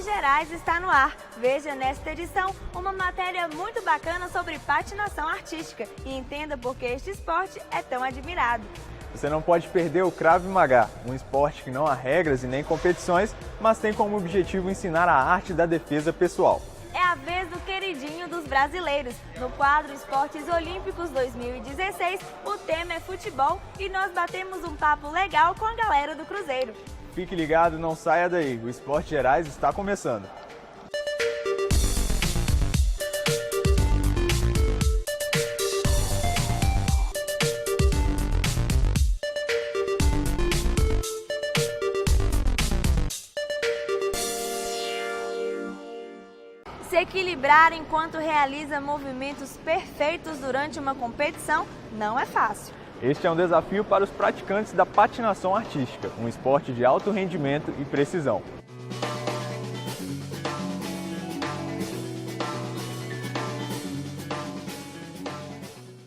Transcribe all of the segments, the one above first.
Esportes Gerais está no ar. Veja nesta edição uma matéria muito bacana sobre patinação artística e entenda por que este esporte é tão admirado. Você não pode perder o Krav Maga, um esporte que não há regras e nem competições, mas tem como objetivo ensinar a arte da defesa pessoal. É a vez do queridinho dos brasileiros. No quadro Esportes Olímpicos 2016, o tema é futebol e nós batemos um papo legal com a galera do Cruzeiro. Fique ligado, não saia daí, o Esportes Gerais está começando. Se equilibrar enquanto realiza movimentos perfeitos durante uma competição não é fácil. Este é um desafio para os praticantes da patinação artística, um esporte de alto rendimento e precisão.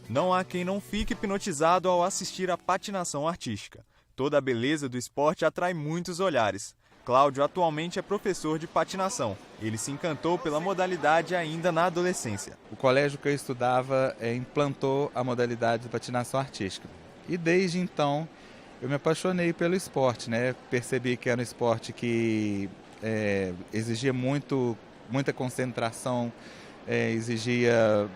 Não há quem não fique hipnotizado ao assistir à patinação artística. Toda a beleza do esporte atrai muitos olhares. Cláudio atualmente é professor de patinação. Ele se encantou pela modalidade ainda na adolescência. O colégio que eu estudava implantou a modalidade de patinação artística. E desde então eu me apaixonei pelo esporte, né? Percebi que era um esporte que exigia muita concentração, exigia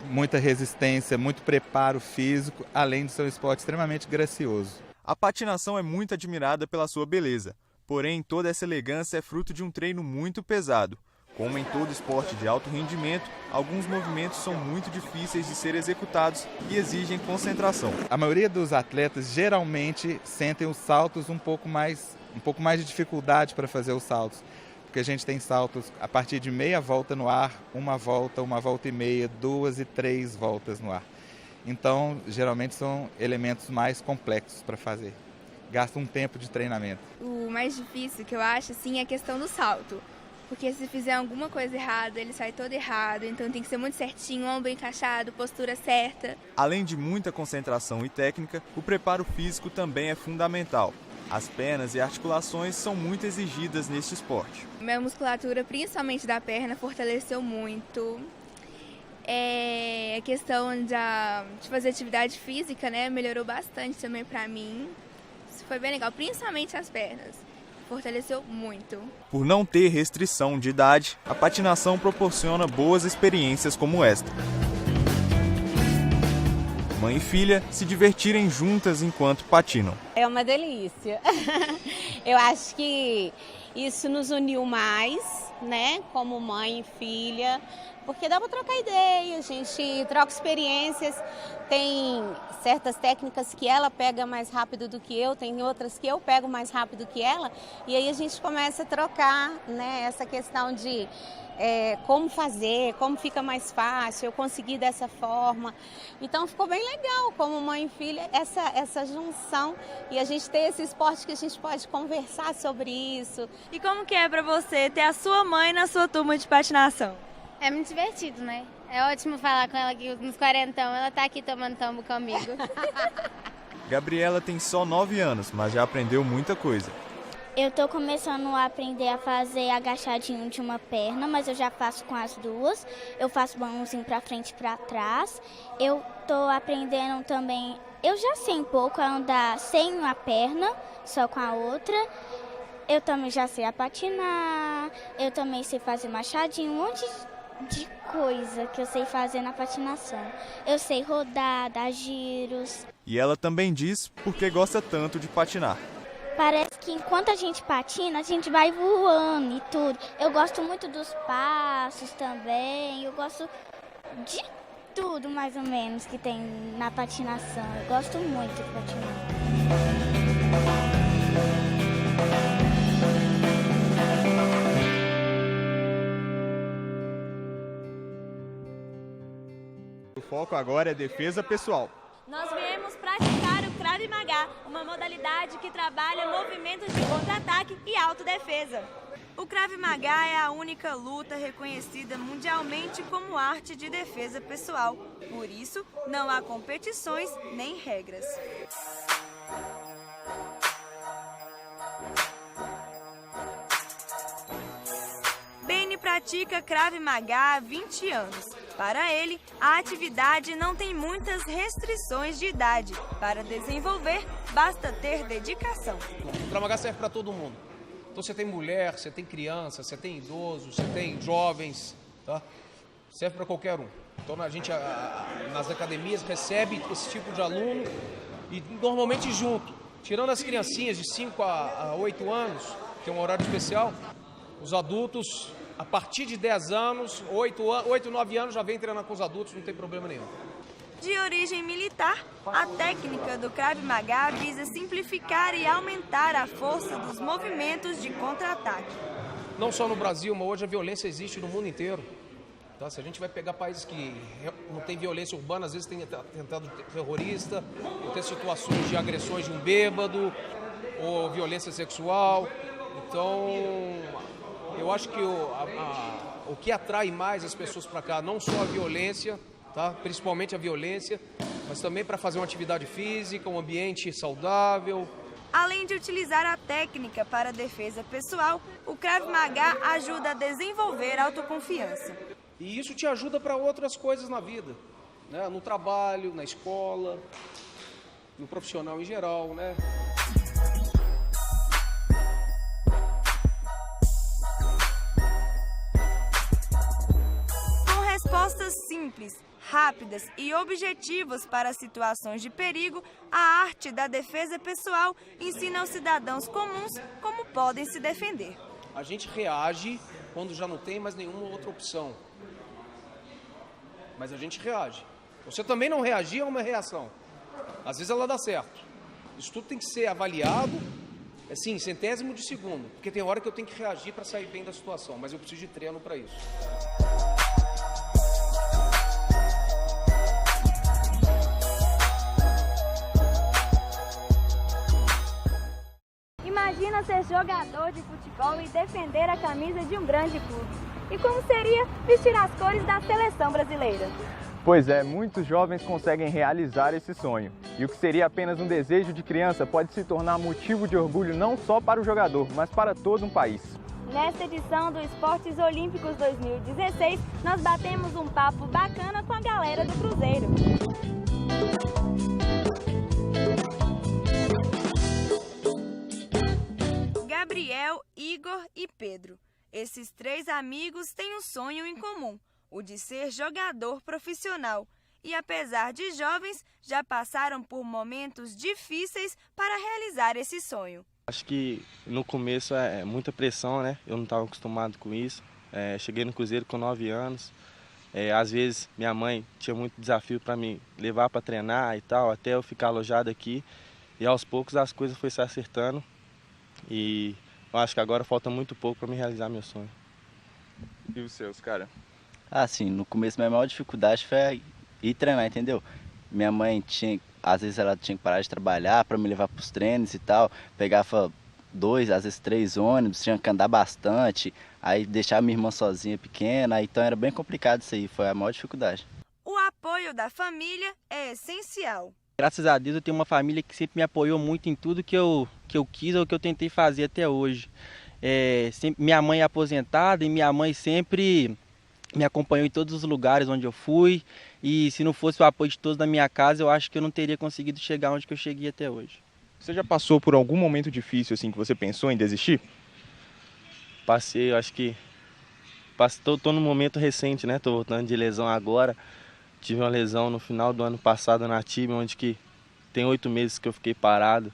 muita resistência, muito preparo físico, além de ser um esporte extremamente gracioso. A patinação é muito admirada pela sua beleza. Porém, toda essa elegância é fruto de um treino muito pesado. Como em todo esporte de alto rendimento, alguns movimentos são muito difíceis de ser executados e exigem concentração. A maioria dos atletas geralmente sentem os saltos um pouco mais de dificuldade para fazer os saltos. Porque a gente tem saltos a partir de meia volta no ar, uma volta e meia, 2 e 3 voltas no ar. Então, geralmente são elementos mais complexos para fazer. Gasta um tempo de treinamento. O mais difícil que eu acho assim, é a questão do salto. Porque se fizer alguma coisa errada, ele sai todo errado. Então tem que ser muito certinho, ombro encaixado, postura certa. Além de muita concentração e técnica, o preparo físico também é fundamental. As pernas e articulações são muito exigidas neste esporte. Minha musculatura, principalmente da perna, fortaleceu muito. A questão de fazer atividade física, né, melhorou bastante também pra mim. Isso foi bem legal, principalmente as pernas. Fortaleceu muito. Por não ter restrição de idade, a patinação proporciona boas experiências como esta. Mãe e filha se divertirem juntas enquanto patinam. É uma delícia. Eu acho que isso nos uniu mais, né, como mãe e filha, porque dá para trocar ideia, a gente troca experiências, tem certas técnicas que ela pega mais rápido do que eu, tem outras que eu pego mais rápido que ela, e aí a gente começa a trocar, né, essa questão de como fazer, como fica mais fácil, eu conseguir dessa forma. Então ficou bem legal como mãe e filha essa junção e a gente ter esse esporte que a gente pode conversar sobre isso. E como que é pra você ter a sua mãe na sua turma de patinação? É muito divertido, né? É ótimo falar com ela aqui nos 40, ela tá aqui tomando tombo comigo. Gabriela tem só 9 anos, mas já aprendeu muita coisa. Eu tô começando a aprender a fazer agachadinho de uma perna, mas eu já faço com as duas. Eu faço mãozinho pra frente e pra trás. Eu tô aprendendo também, eu já sei um pouco a andar sem uma perna, só com a outra. Eu também já sei a patinar, eu também sei fazer machadinho, um monte de coisa que eu sei fazer na patinação. Eu sei rodar, dar giros. E ela também diz por que gosta tanto de patinar. Parece que enquanto a gente patina, a gente vai voando e tudo. Eu gosto muito dos passos também, eu gosto de tudo mais ou menos que tem na patinação. Eu gosto muito de patinar. O foco agora é defesa pessoal. Nós viemos praticar o Krav Maga, uma modalidade que trabalha movimentos de contra-ataque e autodefesa. O Krav Maga é a única luta reconhecida mundialmente como arte de defesa pessoal. Por isso, não há competições nem regras. pratica Krav Maga há 20 anos. Para ele, a atividade não tem muitas restrições de idade. Para desenvolver, basta ter dedicação. O Krav Maga serve para todo mundo. Então você tem mulher, você tem criança, você tem idosos, você tem jovens, tá? Serve para qualquer um. Então a gente nas academias recebe esse tipo de aluno e normalmente junto. Tirando as criancinhas de 5 a 8 anos, que é um horário especial, os adultos, a partir de 10 anos, 8, 9 anos, já vem treinando com os adultos, não tem problema nenhum. De origem militar, a técnica do Krav Maga visa simplificar e aumentar a força dos movimentos de contra-ataque. Não só no Brasil, mas hoje a violência existe no mundo inteiro. Tá? Se a gente vai pegar países que não tem violência urbana, às vezes tem atentado terrorista, tem situações de agressões de um bêbado, ou violência sexual. Então, eu acho que o que atrai mais as pessoas para cá, não só a violência, tá? Principalmente a violência, mas também para fazer uma atividade física, um ambiente saudável. Além de utilizar a técnica para a defesa pessoal, o Krav Maga ajuda a desenvolver autoconfiança. E isso te ajuda para outras coisas na vida, né? No trabalho, na escola, no profissional em geral, né? Respostas simples, rápidas e objetivas para situações de perigo, a arte da defesa pessoal ensina aos cidadãos comuns como podem se defender. A gente reage quando já não tem mais nenhuma outra opção. Mas a gente reage. Você também não reagir é uma reação. Às vezes ela dá certo. Isso tudo tem que ser avaliado, assim, centésimo de segundo. Porque tem hora que eu tenho que reagir para sair bem da situação, mas eu preciso de treino para isso. Imagina ser jogador de futebol e defender a camisa de um grande clube. E como seria vestir as cores da seleção brasileira? Pois é, muitos jovens conseguem realizar esse sonho. E o que seria apenas um desejo de criança pode se tornar motivo de orgulho não só para o jogador, mas para todo um país. Nesta edição do Esportes Olímpicos 2016, nós batemos um papo bacana com a galera do Cruzeiro. Gabriel, Igor e Pedro. Esses 3 amigos têm um sonho em comum, o de ser jogador profissional. E apesar de jovens, já passaram por momentos difíceis para realizar esse sonho. Acho que no começo é muita pressão, né? Eu não estava acostumado com isso. Cheguei no Cruzeiro com 9 anos. Às vezes minha mãe tinha muito desafio para me levar para treinar e tal, até eu ficar alojado aqui. E aos poucos as coisas foram se acertando. E eu acho que agora falta muito pouco para me realizar meu sonho. E os seus, cara? Sim, no começo minha maior dificuldade foi ir treinar, entendeu? Minha mãe às vezes ela tinha que parar de trabalhar para me levar para os treinos e tal. Pegava 2, às vezes 3 ônibus, tinha que andar bastante. Aí deixava minha irmã sozinha, pequena, então era bem complicado isso aí, foi a maior dificuldade. O apoio da família é essencial. Graças a Deus eu tenho uma família que sempre me apoiou muito em tudo que eu quis ou que eu tentei fazer até hoje. Minha mãe é aposentada e minha mãe sempre me acompanhou em todos os lugares onde eu fui. E se não fosse o apoio de todos na minha casa, eu acho que eu não teria conseguido chegar onde que eu cheguei até hoje. Você já passou por algum momento difícil assim que você pensou em desistir? Passei, eu acho que... Tô num momento recente, né? Tô voltando de lesão agora. Tive uma lesão no final do ano passado na tíbia, onde que tem 8 meses que eu fiquei parado.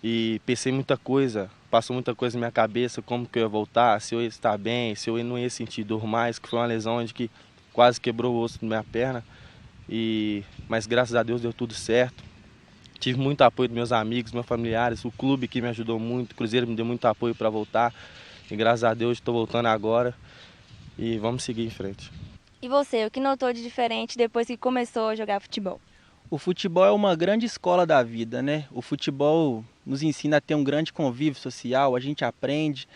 E pensei muita coisa, passou muita coisa na minha cabeça, como que eu ia voltar, se eu ia estar bem, se eu não ia sentir dor mais, que foi uma lesão onde que quase quebrou o osso da minha perna. Mas graças a Deus deu tudo certo. Tive muito apoio dos meus amigos, meus familiares, o clube que me ajudou muito, o Cruzeiro me deu muito apoio para voltar. E graças a Deus estou voltando agora e vamos seguir em frente. E você, o que notou de diferente depois que começou a jogar futebol? O futebol é uma grande escola da vida, né? O futebol nos ensina a ter um grande convívio social, a gente aprende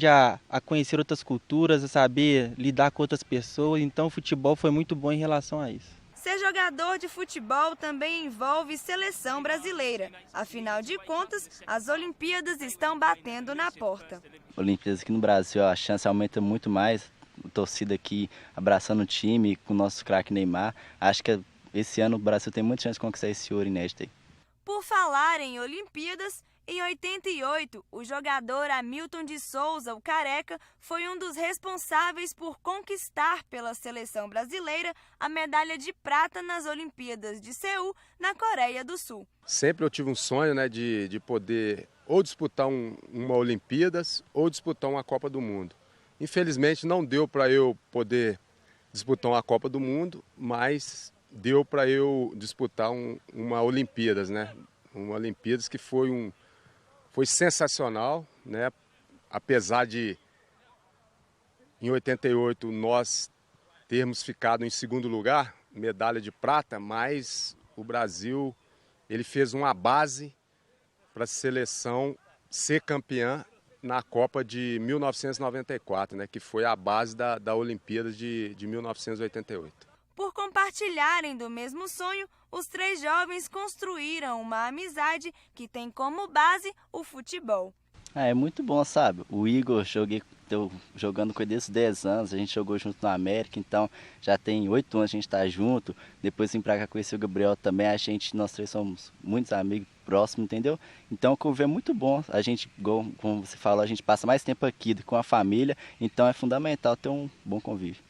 a conhecer outras culturas, a saber lidar com outras pessoas. Então o futebol foi muito bom em relação a isso. Ser jogador de futebol também envolve seleção brasileira. Afinal de contas, as Olimpíadas estão batendo na porta. Olimpíadas aqui no Brasil, a chance aumenta muito mais. A torcida aqui abraçando o time com o nosso craque Neymar. Acho que esse ano o Brasil tem muita chance de conquistar esse ouro inédito aí. Por falar em Olimpíadas, em 88, o jogador Hamilton de Souza, o Careca, foi um dos responsáveis por conquistar pela seleção brasileira a medalha de prata nas Olimpíadas de Seul, na Coreia do Sul. Sempre eu tive um sonho, né, de poder ou disputar uma Olimpíadas ou disputar uma Copa do Mundo. Infelizmente não deu para eu poder disputar uma Copa do Mundo, mas deu para eu disputar uma Olimpíadas, né? Uma Olimpíadas que foi sensacional, né? Apesar de em 88 nós termos ficado em segundo lugar, medalha de prata, mas o Brasil ele fez uma base para a seleção ser campeã na Copa de 1994, né? Que foi a base da Olimpíada de 1988. Por compartilharem do mesmo sonho, os três jovens construíram uma amizade que tem como base o futebol. É muito bom, sabe? O Igor, tô jogando com ele desde 10 anos, a gente jogou junto no América, então já tem 8 anos a gente tá junto. Depois vim pra cá conhecer o Gabriel também, nós três somos muitos amigos próximos, entendeu? Então o convívio é muito bom, a gente, como você falou, a gente passa mais tempo aqui com a família, então é fundamental ter um bom convívio.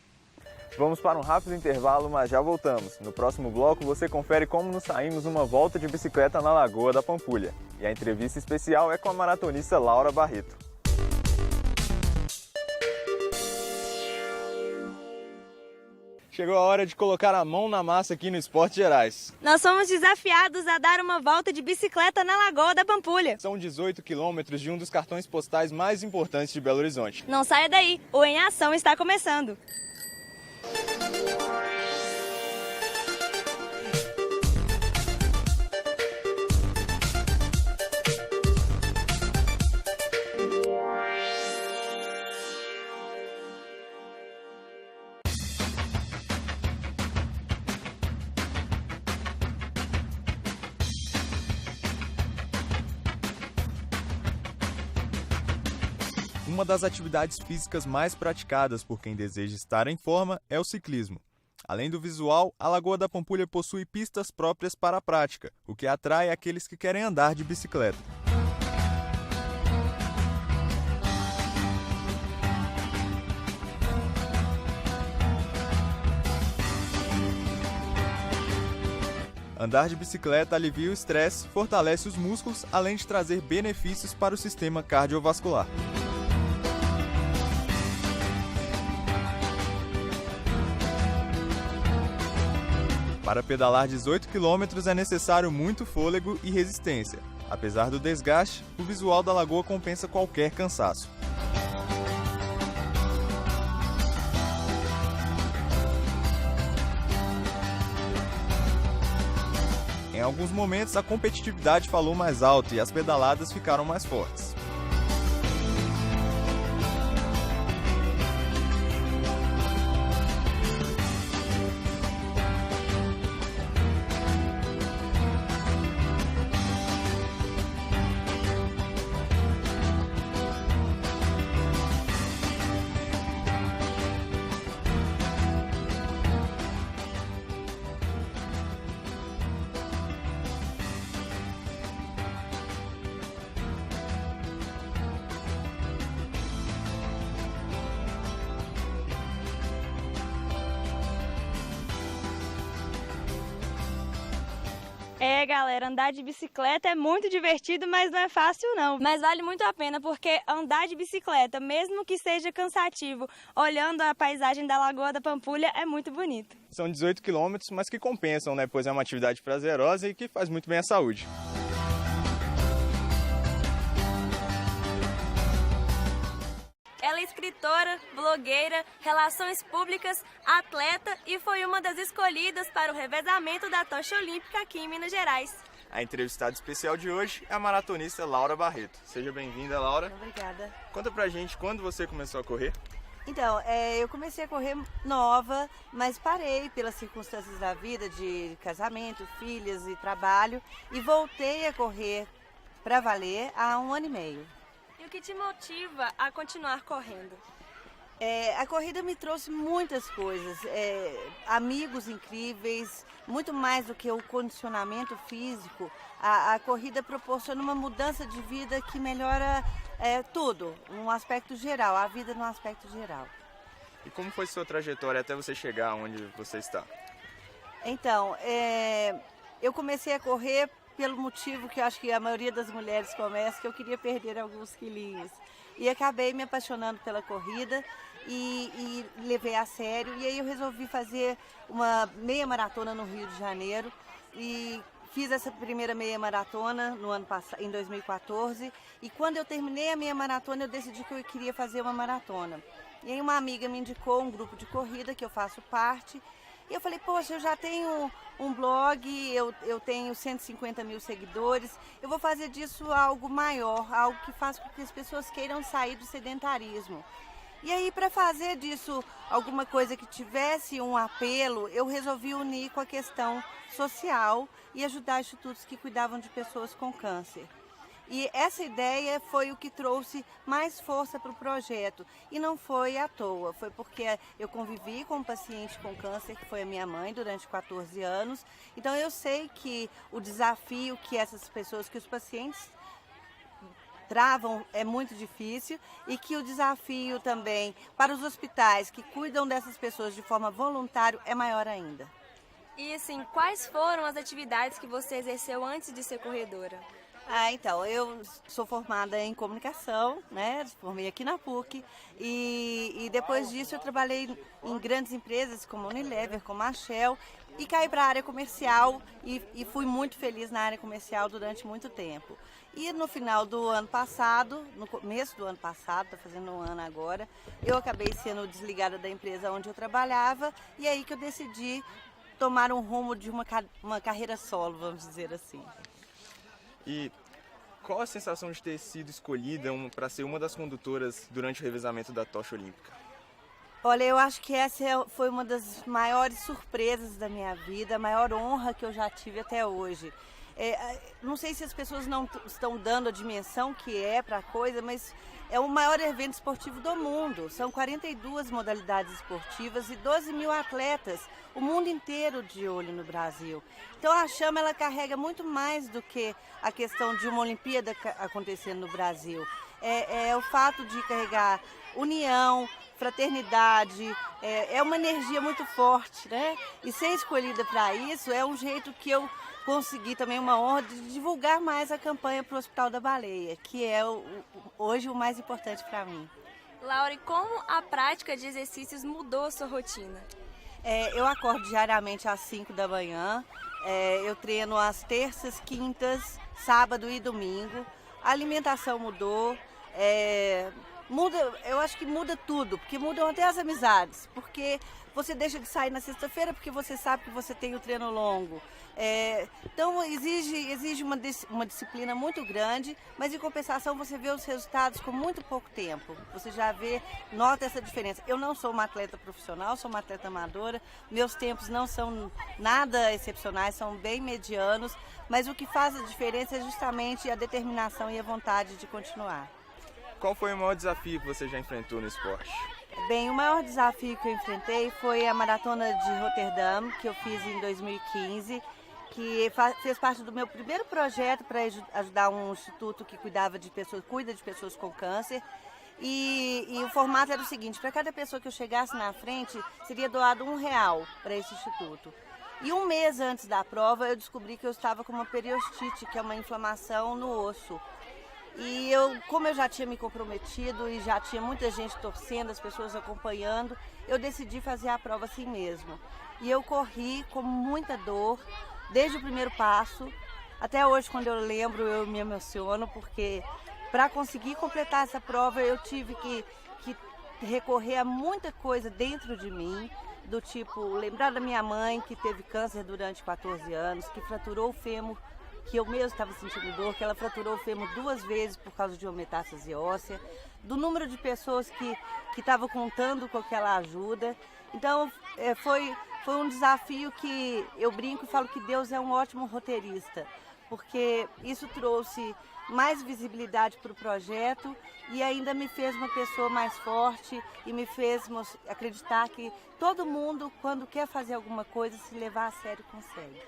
Vamos para um rápido intervalo, mas já voltamos. No próximo bloco você confere como nos saímos numa volta de bicicleta na Lagoa da Pampulha. E a entrevista especial é com a maratonista Laura Barreto. Chegou a hora de colocar a mão na massa aqui no Esportes Gerais. Nós somos desafiados a dar uma volta de bicicleta na Lagoa da Pampulha. São 18 quilômetros de um dos cartões postais mais importantes de Belo Horizonte. Não saia daí, o Em Ação está começando. Uma das atividades físicas mais praticadas por quem deseja estar em forma é o ciclismo. Além do visual, a Lagoa da Pampulha possui pistas próprias para a prática, o que atrai aqueles que querem andar de bicicleta. Andar de bicicleta alivia o estresse, fortalece os músculos, além de trazer benefícios para o sistema cardiovascular. Para pedalar 18 km é necessário muito fôlego e resistência. Apesar do desgaste, o visual da lagoa compensa qualquer cansaço. Em alguns momentos, a competitividade falou mais alto e as pedaladas ficaram mais fortes. É, galera, andar de bicicleta é muito divertido, mas não é fácil não. Mas vale muito a pena, porque andar de bicicleta, mesmo que seja cansativo, olhando a paisagem da Lagoa da Pampulha, é muito bonito. São 18 quilômetros, mas que compensam, né? Pois é uma atividade prazerosa e que faz muito bem à saúde. Ela é escritora, blogueira, relações públicas, atleta e foi uma das escolhidas para o revezamento da tocha olímpica aqui em Minas Gerais. A entrevistada especial de hoje é a maratonista Laura Barreto. Seja bem-vinda, Laura. Obrigada. Conta pra gente quando você começou a correr. Então, eu comecei a correr nova, mas parei pelas circunstâncias da vida, de casamento, filhas e trabalho, e voltei a correr para valer há 1 ano e meio. E o que te motiva a continuar correndo? A corrida me trouxe muitas coisas, amigos incríveis, muito mais do que o condicionamento físico. A corrida proporciona uma mudança de vida que melhora tudo, num aspecto geral, a vida num aspecto geral. E como foi sua trajetória até você chegar onde você está? Então, eu comecei a correr pelo motivo que eu acho que a maioria das mulheres começa, que eu queria perder alguns quilinhos. E acabei me apaixonando pela corrida e levei a sério. E aí eu resolvi fazer uma meia maratona no Rio de Janeiro e fiz essa primeira meia maratona no ano passado, em 2014. E quando eu terminei a meia maratona, eu decidi que eu queria fazer uma maratona. E aí uma amiga me indicou um grupo de corrida que eu faço parte. E eu falei, poxa, eu já tenho um blog, eu tenho 150 mil seguidores, eu vou fazer disso algo maior, algo que faça com que as pessoas queiram sair do sedentarismo. E aí, para fazer disso alguma coisa que tivesse um apelo, eu resolvi unir com a questão social e ajudar institutos que cuidavam de pessoas com câncer. E essa ideia foi o que trouxe mais força para o projeto. E não foi à toa, foi porque eu convivi com um paciente com câncer, que foi a minha mãe, durante 14 anos. Então eu sei que o desafio que essas pessoas, que os pacientes travam é muito difícil e que o desafio também para os hospitais que cuidam dessas pessoas de forma voluntária é maior ainda. E assim, quais foram as atividades que você exerceu antes de ser corredora? Então, eu sou formada em comunicação, né? Formei aqui na PUC e depois disso eu trabalhei em grandes empresas como a Unilever, como a Shell e caí para a área comercial e fui muito feliz na área comercial durante muito tempo. E no final do ano passado, no começo do ano passado, está fazendo 1 ano agora, eu acabei sendo desligada da empresa onde eu trabalhava e aí que eu decidi tomar um rumo de uma carreira solo, vamos dizer assim. E qual a sensação de ter sido escolhida para ser uma das condutoras durante o revezamento da tocha olímpica? Olha, eu acho que essa foi uma das maiores surpresas da minha vida, a maior honra que eu já tive até hoje. Não sei se as pessoas não estão dando a dimensão que é para a coisa, mas é o maior evento esportivo do mundo. São 42 modalidades esportivas e 12 mil atletas, o mundo inteiro de olho no Brasil. Então a chama ela carrega muito mais do que a questão de uma Olimpíada acontecendo no Brasil. É o fato de carregar união, fraternidade, é uma energia muito forte, né? E ser escolhida para isso é um jeito que eu consegui também uma honra de divulgar mais a campanha para o Hospital da Baleia, que é hoje o mais importante para mim. Laura, e como a prática de exercícios mudou a sua rotina? Eu acordo diariamente às 5 da manhã, eu treino às terças, quintas, sábado e domingo. A alimentação mudou, eu acho que muda tudo, porque mudam até as amizades, porque você deixa de sair na sexta-feira porque você sabe que você tem o treino longo. Então exige uma disciplina muito grande, mas em compensação você vê os resultados com muito pouco tempo. Você já nota essa diferença. Eu não sou uma atleta profissional, sou uma atleta amadora, meus tempos não são nada excepcionais, são bem medianos, mas o que faz a diferença é justamente a determinação e a vontade de continuar. Qual foi o maior desafio que você já enfrentou no esporte? Bem, o maior desafio que eu enfrentei foi a Maratona de Roterdã, que eu fiz em 2015, que fez parte do meu primeiro projeto para ajudar um instituto que cuida de pessoas com câncer. E o formato era o seguinte, para cada pessoa que eu chegasse na frente, seria doado R$1 para esse instituto. E 1 mês antes da prova, eu descobri que eu estava com uma periostite, que é uma inflamação no osso. E como eu já tinha me comprometido e já tinha muita gente torcendo, as pessoas acompanhando, eu decidi fazer a prova assim mesmo. E eu corri com muita dor, desde o primeiro passo. Até hoje, quando eu lembro, eu me emociono, porque para conseguir completar essa prova, eu tive que recorrer a muita coisa dentro de mim, do tipo, lembrar da minha mãe, que teve câncer durante 14 anos, que fraturou o fêmur que eu mesmo estava sentindo dor, que ela fraturou o fêmur 2 vezes por causa de uma metástase óssea, do número de pessoas que estavam contando com aquela ajuda. Então, foi um desafio que eu brinco e falo que Deus é um ótimo roteirista, porque isso trouxe mais visibilidade para o projeto e ainda me fez uma pessoa mais forte e me fez acreditar que todo mundo, quando quer fazer alguma coisa, se levar a sério, consegue.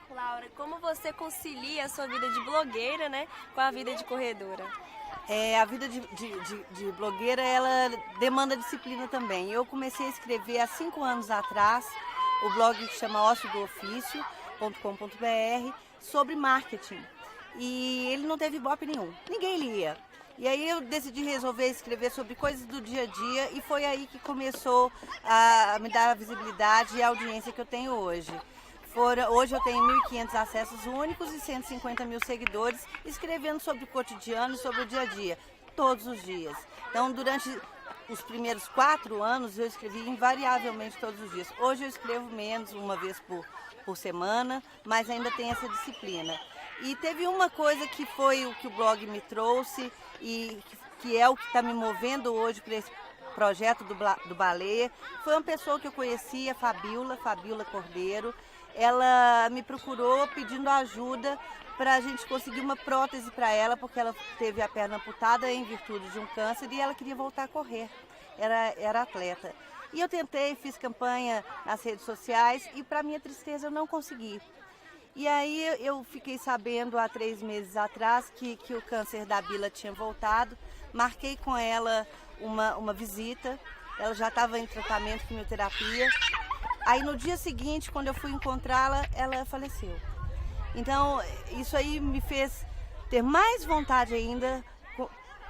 Laura, como você concilia a sua vida de blogueira, né, com a vida de corredora? A vida de blogueira, ela demanda disciplina também. Eu comecei a escrever há 5 anos atrás, o blog que chama ossodoofício.com.br, sobre marketing. E ele não teve ibope nenhum, ninguém lia. E aí eu decidi resolver escrever sobre coisas do dia a dia e foi aí que começou a me dar a visibilidade e a audiência que eu tenho hoje. Hoje eu tenho 1.500 acessos únicos e 150 mil seguidores, escrevendo sobre o cotidiano e sobre o dia a dia, todos os dias. Então, durante os primeiros 4 anos, eu escrevi invariavelmente todos os dias. Hoje eu escrevo menos, uma vez por semana, mas ainda tenho essa disciplina. E teve uma coisa que foi o que o blog me trouxe e que é o que está me movendo hoje para esse projeto do Baleia. Foi uma pessoa que eu conhecia, Fabiola Cordeiro. Ela me procurou pedindo ajuda para a gente conseguir uma prótese para ela, porque ela teve a perna amputada em virtude de um câncer e ela queria voltar a correr, era atleta. E eu tentei, fiz campanha nas redes sociais e, para minha tristeza, eu não consegui. E aí eu fiquei sabendo há 3 meses atrás que o câncer da Bila tinha voltado, marquei com ela uma visita, ela já estava em tratamento, quimioterapia. Aí no dia seguinte, quando eu fui encontrá-la, ela faleceu. Então, isso aí me fez ter mais vontade ainda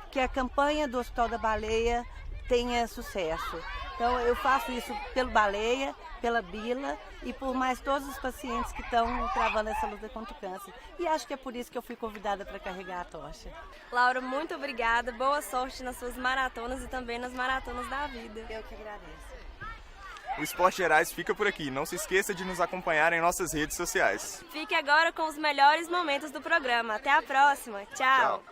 que a campanha do Hospital da Baleia tenha sucesso. Então, eu faço isso pelo Baleia, pela Bila e por mais todos os pacientes que estão travando essa luta contra o câncer. E acho que é por isso que eu fui convidada para carregar a tocha. Laura, muito obrigada. Boa sorte nas suas maratonas e também nas maratonas da vida. Eu que agradeço. O Esporte Gerais fica por aqui. Não se esqueça de nos acompanhar em nossas redes sociais. Fique agora com os melhores momentos do programa. Até a próxima. Tchau.